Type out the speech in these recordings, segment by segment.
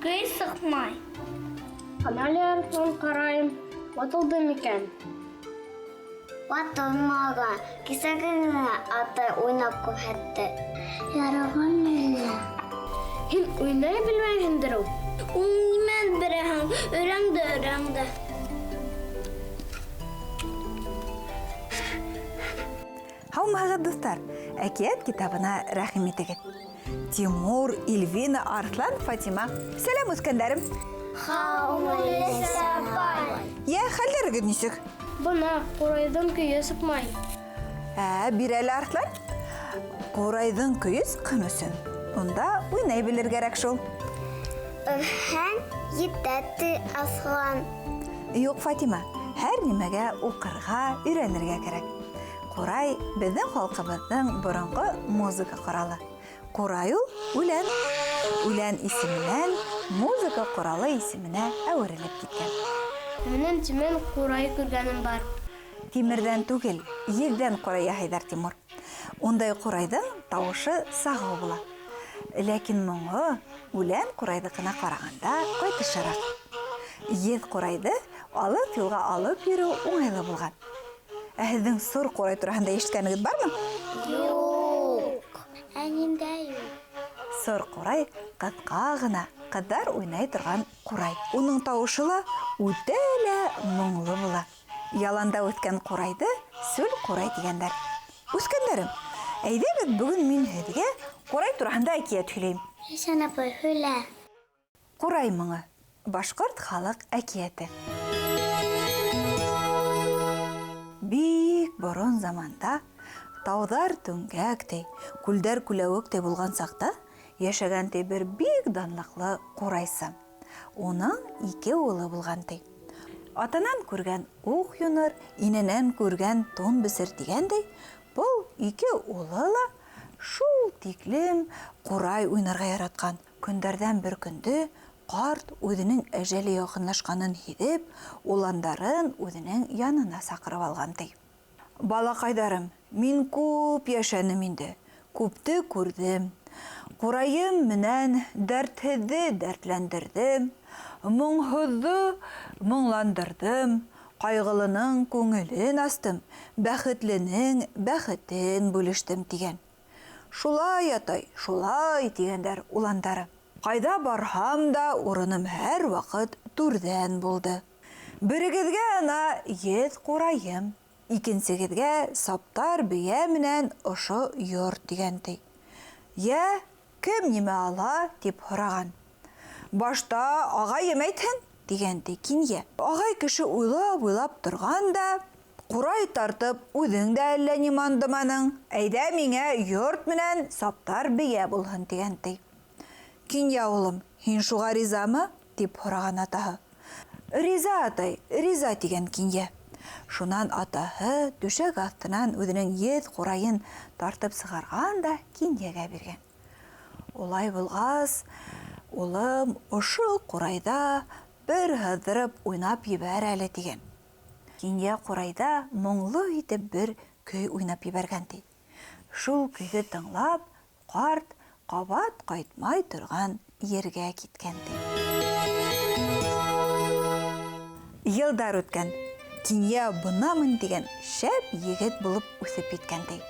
Көй сыҡмай. Камалер сон ҡарайым, ватылды микән? Ватылмаған. Кисәге генә атай уйнап күрһәтте. Яраған әллә? Һин уйнай белмәйһеңдер ул. Ул нимән берәһең? Өйрәңде. Һаумыһығыҙ, дуҫтар, әкиәт китабына рәхим итегеҙ. Тимур, Ильвина, Арслан, Фатима. Сәләм, үҫкәндәрем. Һаумыһығыҙ, апай. Йә, хәлдәрегеҙ нисек? Бына ҡурайҙың көйө сыҡмай. Бир әле, Арслан. Ҡурайҙың көйө сыҡһын өсөн. Унда уйнай белергәрәк шул. Өрһән етәте Аслан. Юҡ, Фатима, һәр нимәгә уҡырға, өйрәнергә кәрәк. Ҡурай беҙҙең халҡыбыҙҙың боронғо музыка ҡоралы. Ҡурай ул үлән. Үлән исеменән музыка ҡоралы исеменә әүерелеп киткән. Минең тимер ҡурай күргәнем бар. Тимерҙән түгел, еҙҙән ҡурай яһайҙар, Тимур. Ундай ҡурайҙың тауышы сағыу була. Ләкин моңо үлән ҡурайҙыҡына ҡарағанда ҡайтышыраҡ. Еҙ ҡурайҙы алыҫ юлға алып йөрөү уңайлы булған. Һеҙҙең сор ҡурай тураһында ишеткәнегеҙ бармы? Юҡ. Ә ниндә юҡ? Сор ҡурай ҡыҫҡа ғына, ҡыҙҙар уйнай торған ҡурай. Уның тауышы ла үтә лә моңло була. Яланда үҫкән ҡурайҙы сүл ҡурай тигәндәр. Үҫкәндәрем, әйҙәгеҙ бөгөн мин һеҙгә ҡурай тураһында әкиәт һөйләйем. Ләйсән апай, һөйлә. Ҡурай моңо. Башҡорт халыҡ әкиәте. Бик борон заманда тауҙар түңгәктәй, күлдәр күләүектәй булған саҡта йәшәгән ти бер бик данлыҡлы ҡурайсы. Уның 2 улы булған ти. Атанан күргән уҡ юныр, инәнән күргән тун бесер тигәндәй, был 2 улы ла шул тиклем ҡурай уйнарға яратҡан. Көндәрҙән бер көндө ҡарт үҙенең әжәле яҡынлашҡанын һиҙеп, уландарын үҙенең янына саҡырып алған ти. Балаҡайҙарым, мин күп йәшәнем инде, күпте күрҙем. Ҡурайым менән дәртһеҙҙе дәртләндерҙем, моңһоҙҙо моңландырҙым, ҡайғылының күңелен астым, бәхетленең бәхетен бүлештем тигән. Шулай, атай, шулай тигәндәр уландары. Ҡайҙа барһам да урыным һәр ваҡыт түрҙән булды. Берегеҙгә ана еҙ ҡурайым, икенсегеҙгә саптар бейә менән ошо йорт тигән ти. Йә, кем нимә ала, тип һораған. Башта ағайым әйтһен, тигән ти кинйә. Ағай кеше уйлап торған да, ҡурай тартып, үҙең дә әллә нимандыманың, әйҙә миңә йорт менән саптар бейә булһын, тигән ти. Кинйә улым, һин шуға ризамы? Тип һораған атаһы. Риза, атай, риза тигән кинйә. Шунан атаһы түшәк аҫтынан үҙенең еҙ ҡурайын тартып сығарған да кинйәгә биргән. Улай булғас, улым ошо ҡурайҙа бер һыҙҙырып уйнап ебәр әле тигән. Кинйә ҡурайҙа моңло итеп бер көй уйнап ебәргән ти. Шул көйҙө тыңлап, ҡарт ҡабат ҡайтмай торған ергә киткән ти. Йылдар үткән. Кинйә бынамын дигән шәп егет булып үҫеп киткән ти.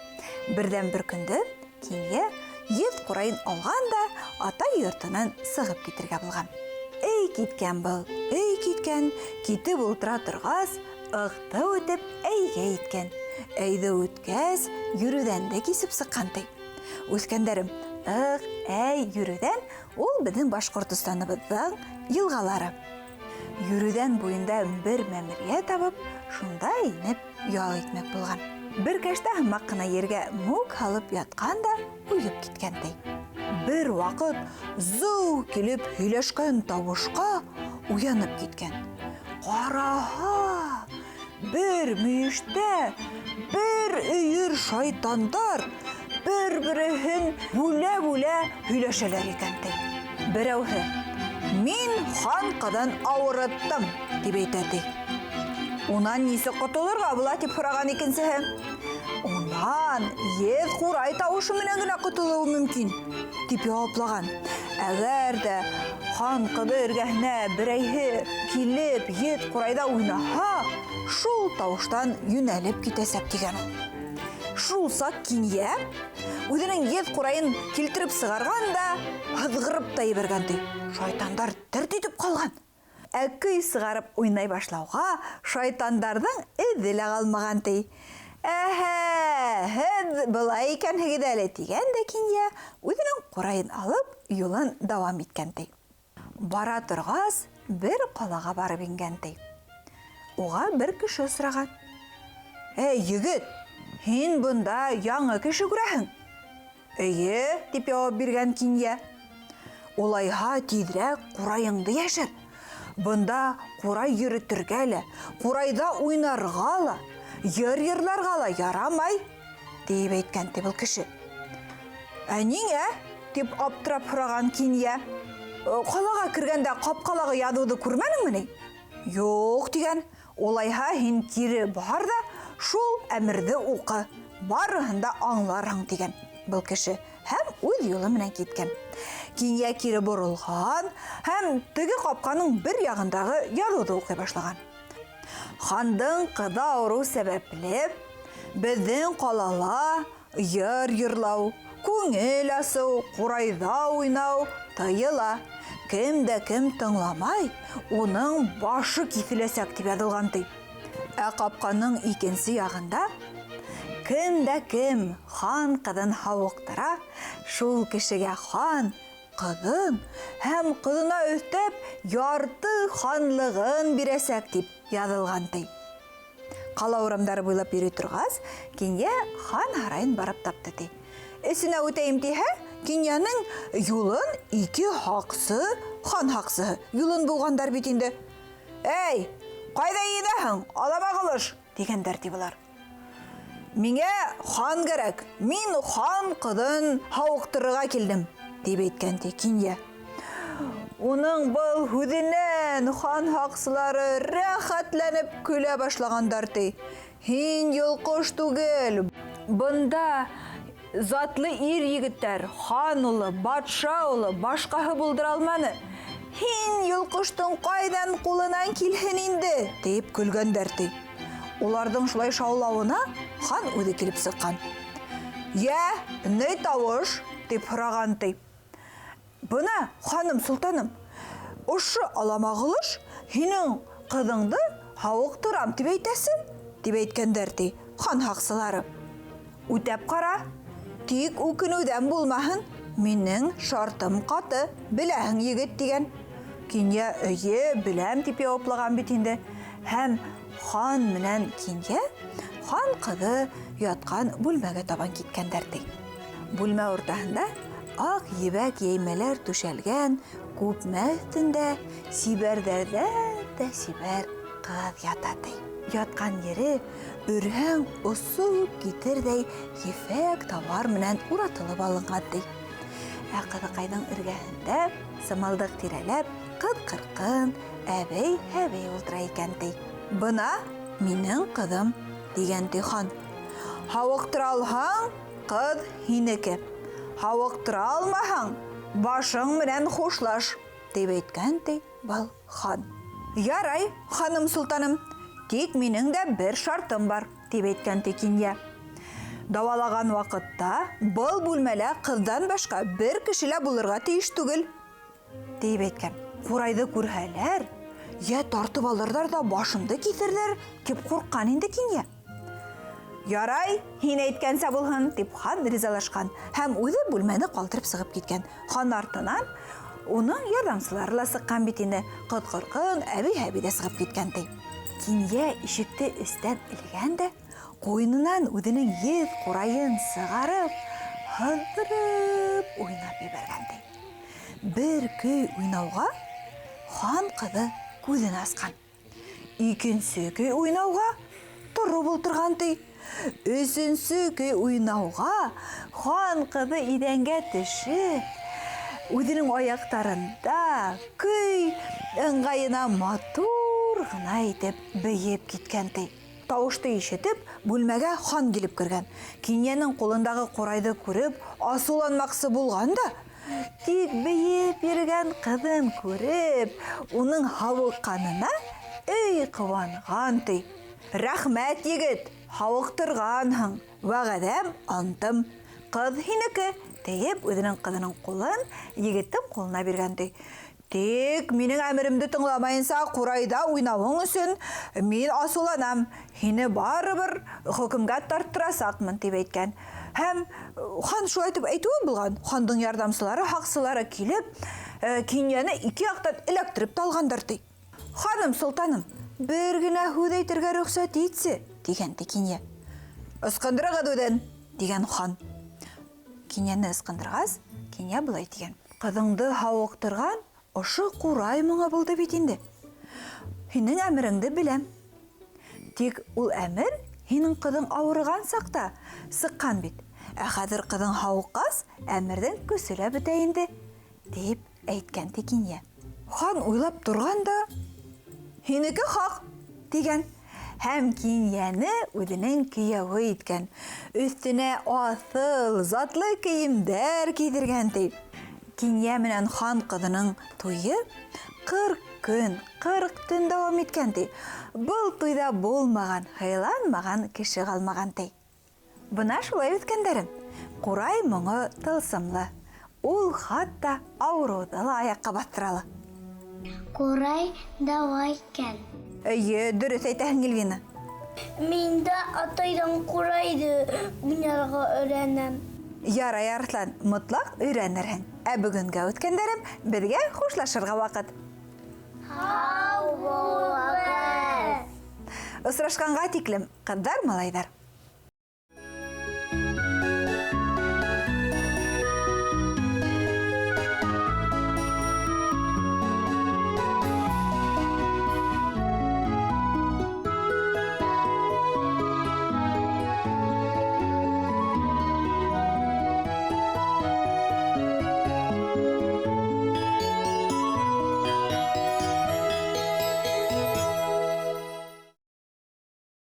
Берҙән бер көндө кинйә еҙ ҡурайын алған да атай йортонан сығып китергә булған. Эй киткән был, эй киткән, китеп ултыра торғас, ыҡты үтеп әйгә иткән. Әйҙе үткәс, йөрөүҙән дә кисеп сыҡҡан ти. Үҫкәндәрем, ыҡ, әй, йөрөүҙән ул беҙҙең Башҡортостаныбыҙҙың йылғалары. Йөрөүҙән буйында бер мәмерйә табып, шунда инеп ял итмәк булған. Бер кәштә һымаҡ ҡына ергә мүк һалып ятҡан да уйып киткән ти. Бер ваҡыт зыу килеп һөйләшкән тауышҡа уянып киткән. Ҡараһа, бер мөйөштә бер өйөр шайтандар бер-береһен бүлә-бүлә һөйләшәләр икән ти. Берәүһе: «Мин хан ҡыҙын ауырыттым», тип әйтә ти. Унан нисек ҡотолорға була, тип һораған икенсеһе. Унан еҙ ҡурай тауышы менән генә ҡотолоуы мөмкин, тип яуаплаған. Әгәр дә хан кызы эргәһенә берәйһе килеп, ет курайда уйнаһа, шул тавыштан юнәлеп китәсәк дигән ул. Шул сак Кинйә үзенең ет курайын килтереп сыгарган да, һыҙғырып та ебәргән ди. Шайтандар дәрт итеп калган. Ә көй сыгарып уйнай башлауга, шайтандарның эҙе лә калмаган ди. Әһә, һеҙ былай икәнһегеҙ әле тигән дә Кинйә үҙенең ҡурайын алып юлын дауам иткән ти. Бара торғас, бер ҡалаға барып ингән ти. Уға бер кеше осраған. Әй, егет, һин бында яңы кеше күрәһең? Эйе, дип яуап биргән Кинйә. Улайһа тиҙрәк ҡурайыңды йәшер. Бында ҡурай йөрөтөргә лә, ҡурайҙа уйнарға ла, йыр-йырларға ла ярамай, дип әйткән ти был кеше. Ә ниңә? Дип аптырап һораған Кинйә. Ҡалаға кергәндә ҡапҡалағы яҙыуҙы күрмәнеңме ни? Юҡ тигән. Улайһа һин кире бар да шул әмерҙе уҡы. Барыһын да аңларһың тигән был кеше. Һәм үҙ юлы менән киткән. Кинйә кире боролған һәм теге ҡапҡаның бер яғындағы яҙыуҙы уҡый башлаған. Хандың ҡыҙы ауырыу сәбәпле беҙҙең ҡалала йыр-йырлау, күңел асыу, ҡурайҙа уйнау тыйыла. Кем дә кем тыңламай, уның башы киҫеләсәк тип яҙылған ти. Ә ҡапҡаның икенсе яғында кем дә кем хан ҡыҙын һауыҡтыра, шул кешегә хан ҡыҙын һәм ҡыҙына өҫтәп ярты ханлығын бирәсәк тип яҙылған ти. Ҡала урамдары буйлап йөрөй торғас, Кинйә хан һарайын барып тапты ти. Эсенә үтәйем тиһә, Кинйәнең юлын ике һаҡсы, хан һаҡсыһы юлын булғандар бит инде. Әй, ҡайҙа йөҙәһең, аламағылыш, дигәндәр ти былар. Миңә хан кәрәк, мин хан ҡыҙын һауыҡтырырға килдем, дип әйткән ти Кинйә. Уның был һүҙенән хан һаҡсылары рәхәтләнеп көлә башлағандар ти. Һин йолҡош түгел, бында затлы ир егеттәр, хан улы, батша улы, башҡаһы булдыра алманы. Һин йолҡоштоң ҡайҙан ҡулынан килһен инде, тип көлгәндәр ти. Уларҙың шулай шаулауына хан үҙе килеп сыҡҡан. Йә, ни тауыш, тип һораған ти. Бына, ханым, солтаным, ошо аламағылыш һинең ҡыҙыңды һауыҡтырам тип әйтәсе, тип әйткәндәр ти хан һаҡсылары. Үтәп ҡара, тик үкенеүҙән булмаһын, минең шартым ҡаты, беләһең егет тигән. Кинйә, эйе, беләм тип яуаплаған бит инде. Һәм хан менән Кинйә хан ҡыҙы ятҡан бүлмәгә табан киткәндәр ти. Бүлмә уртаһында аҡ ебәк йәймәләр түшәлгән, күпмә өҫтөндә сибәрҙәрҙән дә сибәр ҡыҙ ята ти. Ятҡан ере өрһәң осоп китерҙәй ефәк тауар менән уратылып алынған ти. Ә ҡыҙыҡайҙың эргәһендә сымылдыҡ тирәләп ҡыҙ-ҡырҡын, әбей-һәбей ултыра икән ти. Бына минең ҡыҙым, дигән ти хан. Һауыҡтыра алһаң, ҡыҙ һинеке. Һауыҡтыра алмаһаң, башың менән хушлаш, дип әйткән ти был хан. Ярай, ханым солтаным, тик минең дә бер шартым бар, дип әйткән ти Кинйә. Дауалаған ваҡытта был бүлмәлә ҡыҙҙан башҡа бер кеше лә булырға тейеш түгел, дип әйткән. Ҡурайҙы күрһәләр, йә тартып алырҙар да башымды киҫерҙәр, тип ҡурҡҡан инде Кинйә. Ярай, һин әйткәнсә булһын, дип хан ризалашҡан һәм үҙе бүлмәне ҡалтырып сығып киткән. Хан артынан уның ярҙамсылары ла сыҡҡан бит инде. Ҡыҙ-ҡырҡын, әбей-һәбей дә сығып киткән ти. Кинйә ишекте эстән элгән дә, ҡуйынынан үҙенең еҙ ҡурайын сығарып, һыҙҙырып уйнап ебәргән ти. Бер көй уйнауға хан ҡыҙы күҙен асҡан. Икенсе көй уйнауға тороп ултырған ти. Өсөнсө көй уйнауға хан ҡыҙы иҙәнгә төшөп, үҙенең аяҡтарында көй ыңғайына матур ғына итеп бейеп киткән ти. Тауышты ишетеп, бүлмәгә хан килеп кергән. Кинйәнең ҡулындағы ҡурайҙы күреп, асыуланмаҡсы булған да, Тик бейеп йөргән кызын күреп, уның һавыкканына өй куанган ти. Рәхмәт, егет, һавыктырганһың. Вәгъдәм антым. Кыз һинеке, диеп үзенең кызының кулын егеттең кулына биргән ти. Тик минең әмеремде тыңламайынса курайда уйнавың өчен мин асуланам. Һине барыбер хөкемгә тарттырасакмын дип әйткән. Һәм хан шулай дип әйтүе булган. Хандың ярдәмчылары, хаксылары килеп, Кинияне ике яктан эләктереп талгандар ди. Ханым, солтаным, бер генә һүз әйтергә рөхсәт итсе, дигән ди Киния. Ыскындырыгыз үдән, дигән хан. Кинияне ыскындыргас, Киния булай дигән. Кызыңды һавыктырган ошо курай моңа булды бит инде. Һинең әмереңде беләм. Тик ул әмер һинең кызың авырган сакта сыккан бит. Ә хәзер кызың һавыккас, әмердән көселә бетә инде, дип әйткән ди Киния. Хан уйлап торган да, һинеке хак, дигән. Һәм Кинияне үзенең кияве иткән. Өстенә асыл, затлы киемдәр кидергән ди. Киния менән хан кызының туйы 40 көн, 40 төн дәвам иткән ди. Был туйда булмаган, хыйланмаган кеше калмаган ди. Бына шулай үткәндәрем. Курай моңы тылсымлы. Ул хатта ауруды ла аякка бастыралы. Курай давай икән. Әйе, дөрес әйтәһең, Эльвина. Мин дә атайдан курайды уйнарга өйрәнәм. Ярай, Арслан, мотлак өйрәнерһең. Ә бүгенгә үткәндәрем, безгә хушлашырга вакыт. Һау булыгыз. Осрашканга тиклем, кыздар, малайдар.